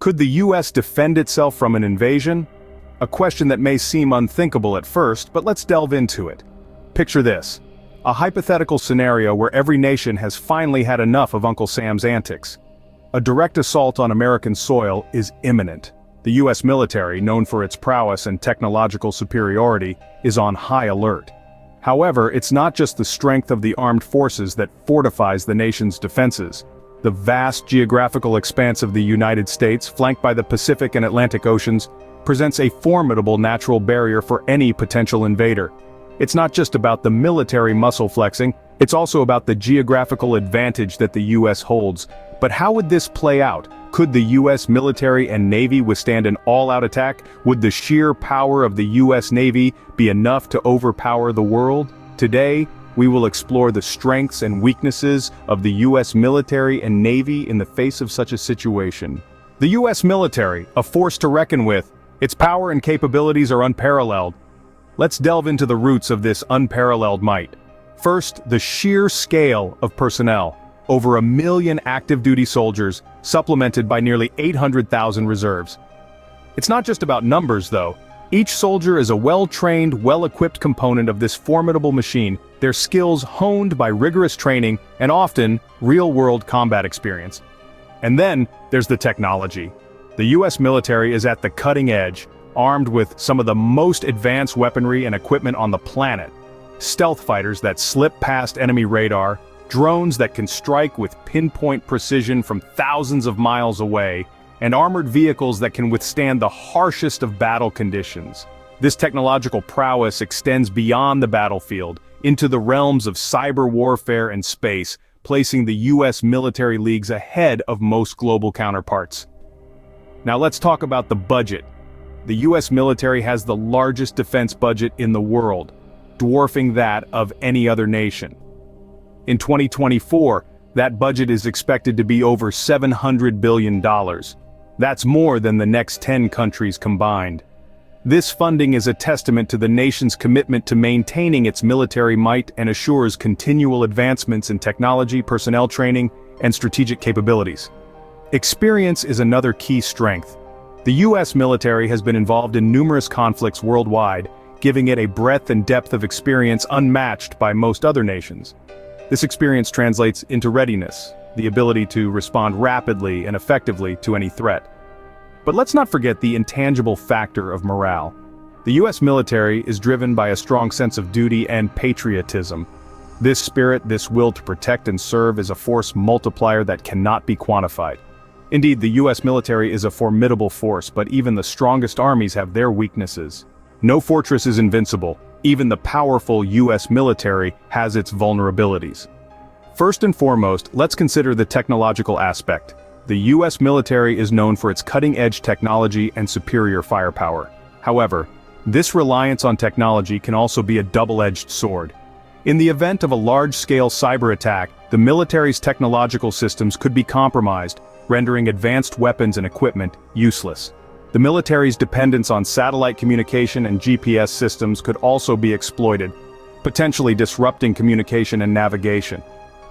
Could the US defend itself from an invasion? A question that may seem unthinkable at first, but let's delve into it. Picture this: a hypothetical scenario where every nation has finally had enough of Uncle Sam's antics. A direct assault on American soil is imminent. The US military, known for its prowess and technological superiority, is on high alert. However, it's not just the strength of the armed forces that fortifies the nation's defenses. The vast geographical expanse of the United States, flanked by the Pacific and Atlantic Oceans, presents a formidable natural barrier for any potential invader. It's not just about the military muscle flexing, it's also about the geographical advantage that the US holds. But how would this play out? Could the US military and Navy withstand an all-out attack? Would the sheer power of the US Navy be enough to overpower the world? Today, we will explore the strengths and weaknesses of the US military and Navy in the face of such a situation. The US military, a force to reckon with, its power and capabilities are unparalleled. Let's delve into the roots of this unparalleled might. First, the sheer scale of personnel. Over 1 million active-duty soldiers, supplemented by nearly 800,000 reserves. It's not just about numbers, though. Each soldier is a well-trained, well-equipped component of this formidable machine, their skills honed by rigorous training and often real-world combat experience. And then, there's the technology. The US military is at the cutting edge, armed with some of the most advanced weaponry and equipment on the planet. Stealth fighters that slip past enemy radar, drones that can strike with pinpoint precision from thousands of miles away, and armored vehicles that can withstand the harshest of battle conditions. This technological prowess extends beyond the battlefield, into the realms of cyber warfare and space, placing the US military leagues ahead of most global counterparts. Now let's talk about the budget. The US military has the largest defense budget in the world, dwarfing that of any other nation. In 2024, that budget is expected to be over $700 billion. That's more than the next 10 countries combined. This funding is a testament to the nation's commitment to maintaining its military might and assures continual advancements in technology, personnel training, and strategic capabilities. Experience is another key strength. The US military has been involved in numerous conflicts worldwide, giving it a breadth and depth of experience unmatched by most other nations. This experience translates into readiness, the ability to respond rapidly and effectively to any threat. But let's not forget the intangible factor of morale. The US military is driven by a strong sense of duty and patriotism. This spirit, this will to protect and serve, is a force multiplier that cannot be quantified. Indeed, the US military is a formidable force, but even the strongest armies have their weaknesses. No fortress is invincible. Even the powerful US military has its vulnerabilities. First and foremost, let's consider the technological aspect. The US military is known for its cutting-edge technology and superior firepower. However, this reliance on technology can also be a double-edged sword. In the event of a large-scale cyber attack, the military's technological systems could be compromised, rendering advanced weapons and equipment useless. The military's dependence on satellite communication and GPS systems could also be exploited, potentially disrupting communication and navigation.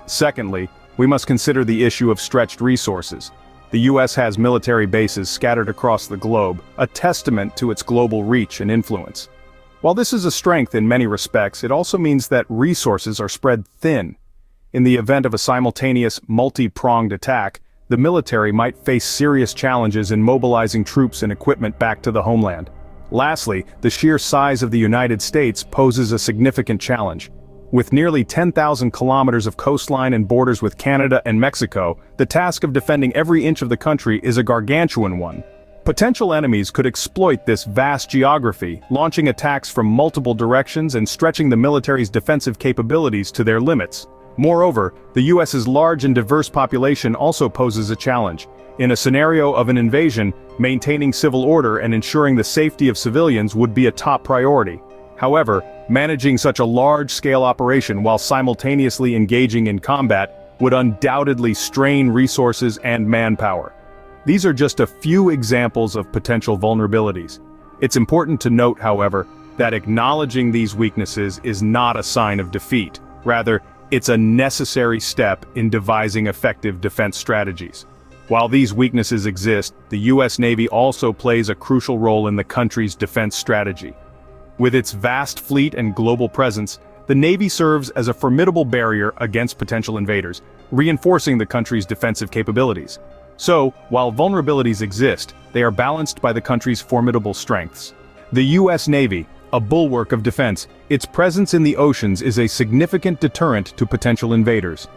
Secondly, we must consider the issue of stretched resources. The US has military bases scattered across the globe, a testament to its global reach and influence. While this is a strength in many respects, it also means that resources are spread thin. In the event of a simultaneous, multi-pronged attack, the military might face serious challenges in mobilizing troops and equipment back to the homeland. Lastly, the sheer size of the United States poses a significant challenge. With nearly 10,000 kilometers of coastline and borders with Canada and Mexico, the task of defending every inch of the country is a gargantuan one. Potential enemies could exploit this vast geography, launching attacks from multiple directions and stretching the military's defensive capabilities to their limits. Moreover, the US's large and diverse population also poses a challenge. In a scenario of an invasion, maintaining civil order and ensuring the safety of civilians would be a top priority. However, managing such a large-scale operation while simultaneously engaging in combat would undoubtedly strain resources and manpower. These are just a few examples of potential vulnerabilities. It's important to note, however, that acknowledging these weaknesses is not a sign of defeat. Rather, it's a necessary step in devising effective defense strategies. While these weaknesses exist, the U.S. Navy also plays a crucial role in the country's defense strategy. With its vast fleet and global presence, the Navy serves as a formidable barrier against potential invaders, reinforcing the country's defensive capabilities. So, while vulnerabilities exist, they are balanced by the country's formidable strengths. The U.S. Navy, a bulwark of defense, its presence in the oceans is a significant deterrent to potential invaders.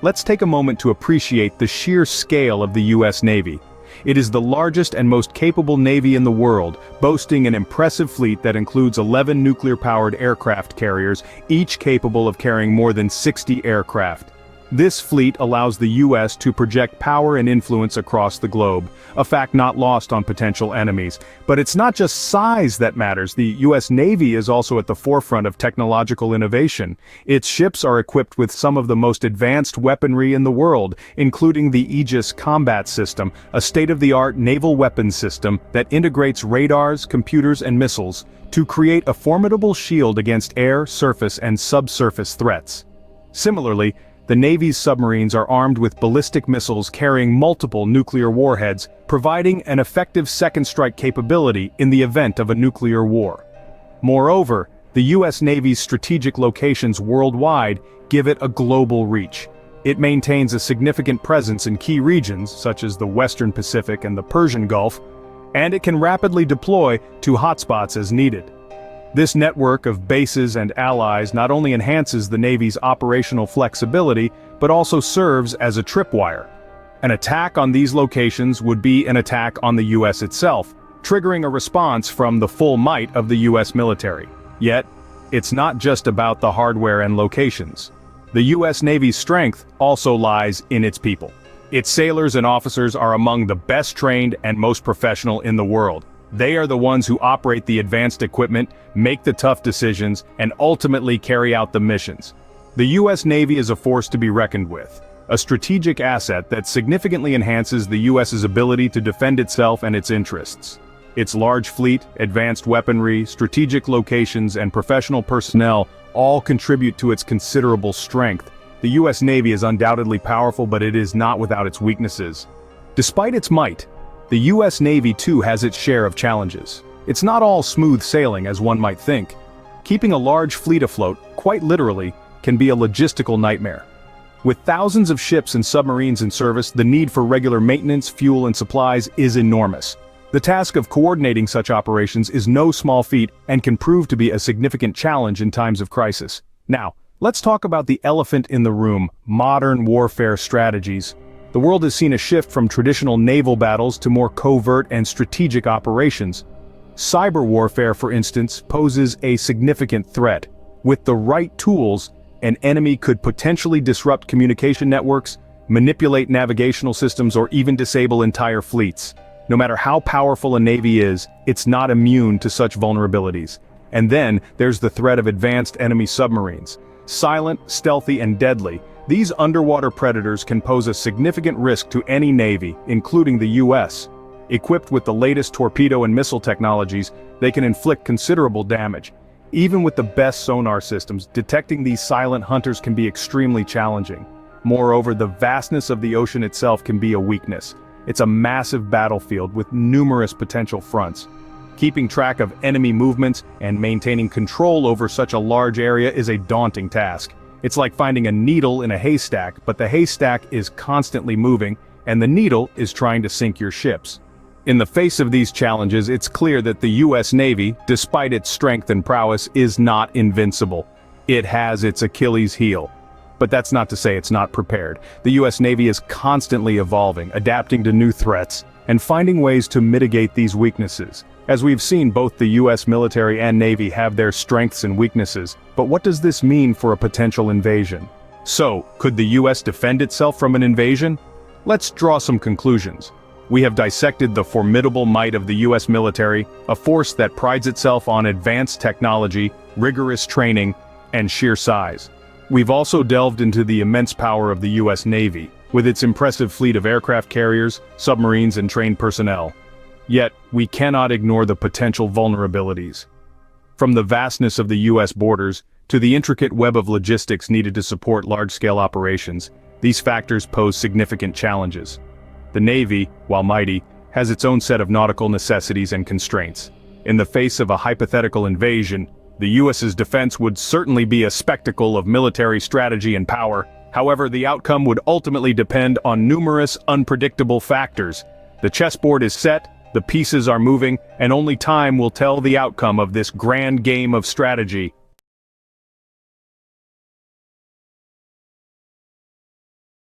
Let's take a moment to appreciate the sheer scale of the U.S. Navy. It is the largest and most capable Navy in the world, boasting an impressive fleet that includes 11 nuclear-powered aircraft carriers, each capable of carrying more than 60 aircraft. This fleet allows the U.S. to project power and influence across the globe, a fact not lost on potential enemies. But it's not just size that matters. The U.S. Navy is also at the forefront of technological innovation. Its ships are equipped with some of the most advanced weaponry in the world, including the Aegis combat system, a state-of-the-art naval weapons system that integrates radars, computers, and missiles to create a formidable shield against air, surface, and subsurface threats. Similarly, the Navy's submarines are armed with ballistic missiles carrying multiple nuclear warheads, providing an effective second strike capability in the event of a nuclear war. Moreover, the U.S. Navy's strategic locations worldwide give it a global reach. It maintains a significant presence in key regions, such as the Western Pacific and the Persian Gulf, and it can rapidly deploy to hotspots as needed. This network of bases and allies not only enhances the Navy's operational flexibility, but also serves as a tripwire. An attack on these locations would be an attack on the U.S. itself, triggering a response from the full might of the U.S. military. Yet, it's not just about the hardware and locations. The U.S. Navy's strength also lies in its people. Its sailors and officers are among the best trained and most professional in the world. They are the ones who operate the advanced equipment, make the tough decisions, and ultimately carry out the missions. The U.S. Navy is a force to be reckoned with, a strategic asset that significantly enhances the U.S.'s ability to defend itself and its interests. Its large fleet, advanced weaponry, strategic locations, and professional personnel all contribute to its considerable strength. The U.S. Navy is undoubtedly powerful, but it is not without its weaknesses. Despite its might, the U.S. Navy too has its share of challenges. It's not all smooth sailing as one might think. Keeping a large fleet afloat, quite literally, can be a logistical nightmare. With thousands of ships and submarines in service, the need for regular maintenance, fuel, and supplies is enormous. The task of coordinating such operations is no small feat and can prove to be a significant challenge in times of crisis. Now, let's talk about the elephant in the room: modern warfare strategies. The world has seen a shift from traditional naval battles to more covert and strategic operations. Cyber warfare, for instance, poses a significant threat. With the right tools, an enemy could potentially disrupt communication networks, manipulate navigational systems, or even disable entire fleets. No matter how powerful a navy is, it's not immune to such vulnerabilities. And then, there's the threat of advanced enemy submarines. Silent, stealthy, and deadly, these underwater predators can pose a significant risk to any navy, including the U.S. Equipped with the latest torpedo and missile technologies, they can inflict considerable damage. Even with the best sonar systems, detecting these silent hunters can be extremely challenging. Moreover, the vastness of the ocean itself can be a weakness. It's a massive battlefield with numerous potential fronts. Keeping track of enemy movements and maintaining control over such a large area is a daunting task. It's like finding a needle in a haystack, but the haystack is constantly moving, and the needle is trying to sink your ships. In the face of these challenges, it's clear that the U.S. Navy, despite its strength and prowess, is not invincible. It has its Achilles heel. But that's not to say it's not prepared. The U.S. Navy is constantly evolving, adapting to new threats, and finding ways to mitigate these weaknesses. As we've seen, both the U.S. military and Navy have their strengths and weaknesses, but what does this mean for a potential invasion? So, could the U.S. defend itself from an invasion? Let's draw some conclusions. We have dissected the formidable might of the U.S. military, a force that prides itself on advanced technology, rigorous training, and sheer size. We've also delved into the immense power of the U.S. Navy, with its impressive fleet of aircraft carriers, submarines, and trained personnel. Yet, we cannot ignore the potential vulnerabilities. From the vastness of the U.S. borders, to the intricate web of logistics needed to support large-scale operations, these factors pose significant challenges. The Navy, while mighty, has its own set of nautical necessities and constraints. In the face of a hypothetical invasion, the US's defense would certainly be a spectacle of military strategy and power. However, the outcome would ultimately depend on numerous unpredictable factors. The chessboard is set, the pieces are moving, and only time will tell the outcome of this grand game of strategy.